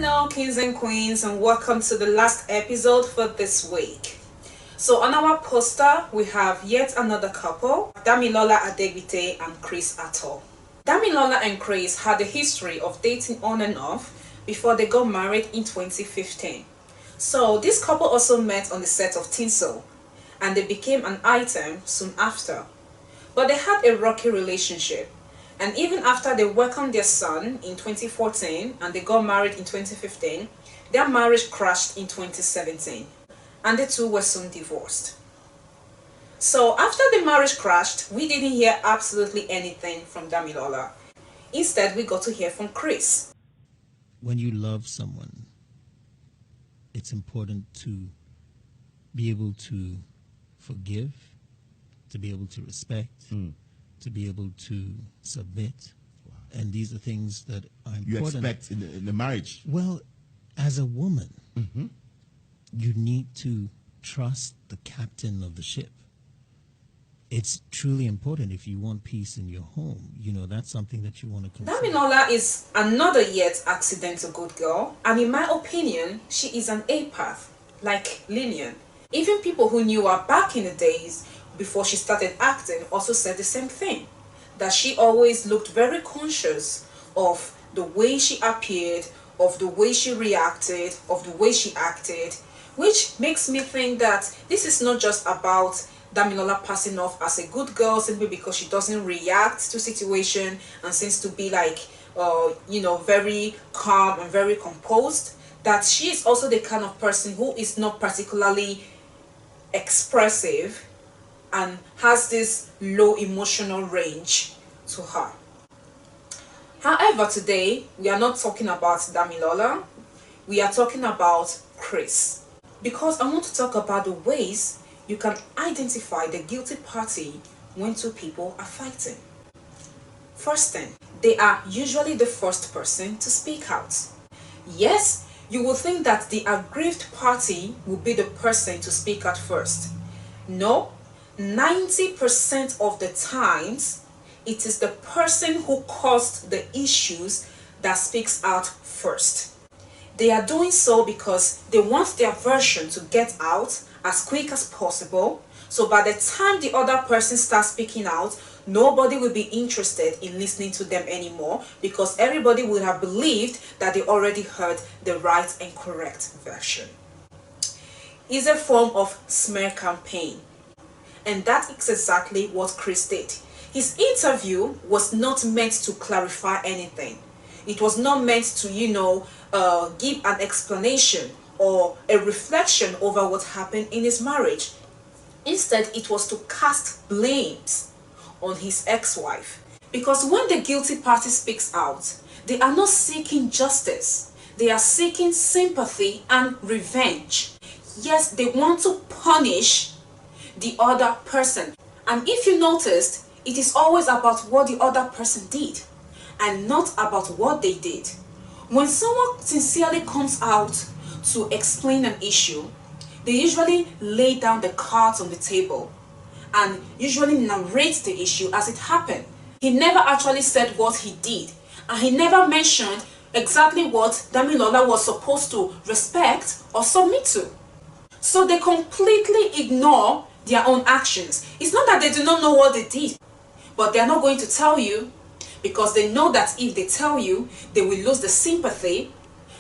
Hello kings and queens, and welcome to the last episode for this week. So on our poster we have yet another couple, Damilola Adegbite and Attoh. Damilola and Chris had a history of dating on and off before they got married in 2015. So this couple also met on the set of Teen Soul and they became an item soon after. But they had a rocky relationship. And even after they welcomed their son in 2014 and they got married in 2015, their marriage crashed in 2017 and the two were soon divorced. So after the marriage crashed, we didn't hear absolutely anything from Damilola. Instead, we got to hear from Chris. When you love someone, it's important to be able to forgive, to be able to respect, to be able to submit. Wow. And these are things that are important. You expect in the marriage? Well, as a woman, you need to trust the captain of the ship. It's truly important if you want peace in your home. You know, that's something that you want to consider. Damilola is another yet accidental good girl, and in my opinion, she is an empath, like Lillian. Even people who knew her back in the days before she started acting also said the same thing, that she always looked very conscious of the way she appeared, of the way she reacted, of the way she acted, which makes me think that this is not just about Damilola passing off as a good girl simply because she doesn't react to situation and seems to be like very calm and very composed, that she is also the kind of person who is not particularly expressive and has this low emotional range to her. However, today we are not talking about Damilola, we are talking about Chris, because I want to talk about the ways you can identify the guilty party when two people are fighting. First thing, they are usually the first person to speak out. Yes, you will think that the aggrieved party will be the person to speak out first. No, 90% of the times, it is the person who caused the issues that speaks out first. They are doing so because they want their version to get out as quick as possible. So by the time the other person starts speaking out, nobody will be interested in listening to them anymore because everybody would have believed that they already heard the right and correct version. It's a form of smear campaign. And that is exactly what Chris did. His interview was not meant to clarify anything. It was not meant to, give an explanation or a reflection over what happened in his marriage. Instead, it was to cast blames on his ex-wife. Because when the guilty party speaks out, they are not seeking justice. They are seeking sympathy and revenge. Yes, they want to punish the other person. And if you noticed, it is always about what the other person did and not about what they did. When someone sincerely comes out to explain an issue, they usually lay down the cards on the table and usually narrate the issue as it happened. He never actually said what he did, and he never mentioned exactly what Damilola was supposed to respect or submit to. So they completely ignore their own actions. It's not that they do not know what they did, but they're not going to tell you because they know that if they tell you, they will lose the sympathy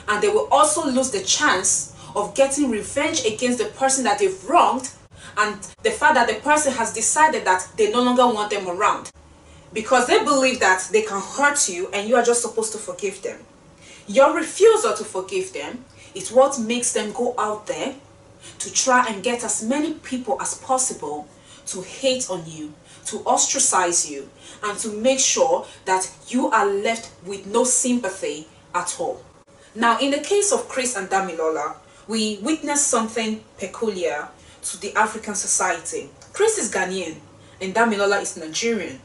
and they will also lose the chance of getting revenge against the person that they've wronged, and the fact that the person has decided that they no longer want them around because they believe that they can hurt you and you are just supposed to forgive them. Your refusal to forgive them is what makes them go out there to try and get as many people as possible to hate on you, to ostracize you, and to make sure that you are left with no sympathy at all. Now, in the case of Chris and Damilola, we witnessed something peculiar to the African society. Chris is Ghanaian and Damilola is Nigerian.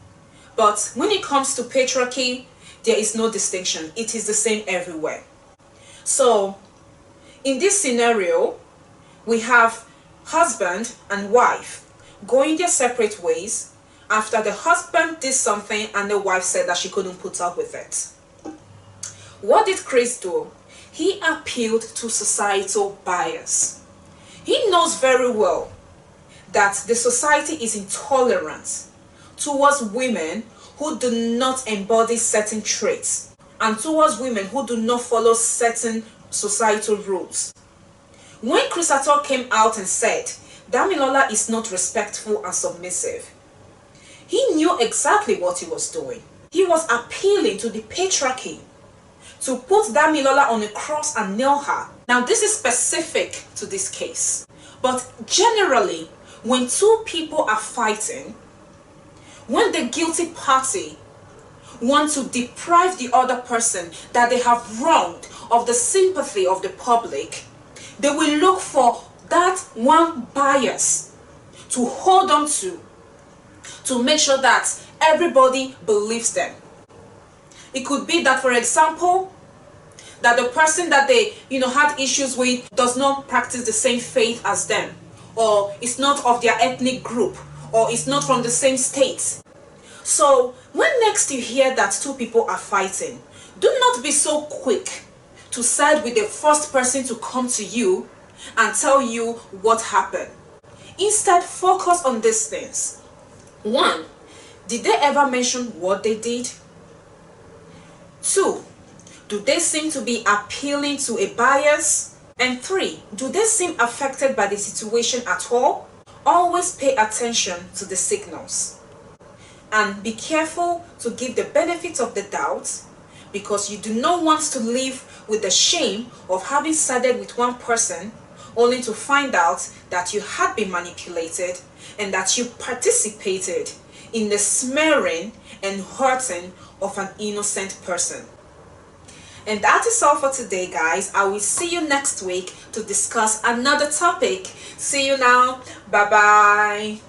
But when it comes to patriarchy, there is no distinction. It is the same everywhere. So, in this scenario, we have husband and wife going their separate ways after the husband did something and the wife said that she couldn't put up with it. What did Chris do? he appealed to societal bias. He knows very well that the society is intolerant towards women who do not embody certain traits and towards women who do not follow certain societal rules. When Chris Attoh came out and said Damilola is not respectful and submissive, he knew exactly what he was doing. He was appealing to the patriarchy to put Damilola on a cross and nail her. Now this is specific to this case, but generally when two people are fighting, when the guilty party want to deprive the other person that they have wronged of the sympathy of the public, they will look for that one bias to hold on to make sure that everybody believes them. It could be that, for example, that the person that they had issues with does not practice the same faith as them, or is not of their ethnic group, or is not from the same state. So when next you hear that two people are fighting, do not be so quick to side with the first person to come to you and tell you what happened. Instead, focus on these things. 1. Did they ever mention what they did? 2. Do they seem to be appealing to a bias? And 3. Do they seem affected by the situation at all? Always pay attention to the signals. And be careful to give the benefit of the doubt, because you do not want to live with the shame of having sided with one person only to find out that you had been manipulated and that you participated in the smearing and hurting of an innocent person. And that is all for today, guys. I will see you next week to discuss another topic. See you now. Bye bye.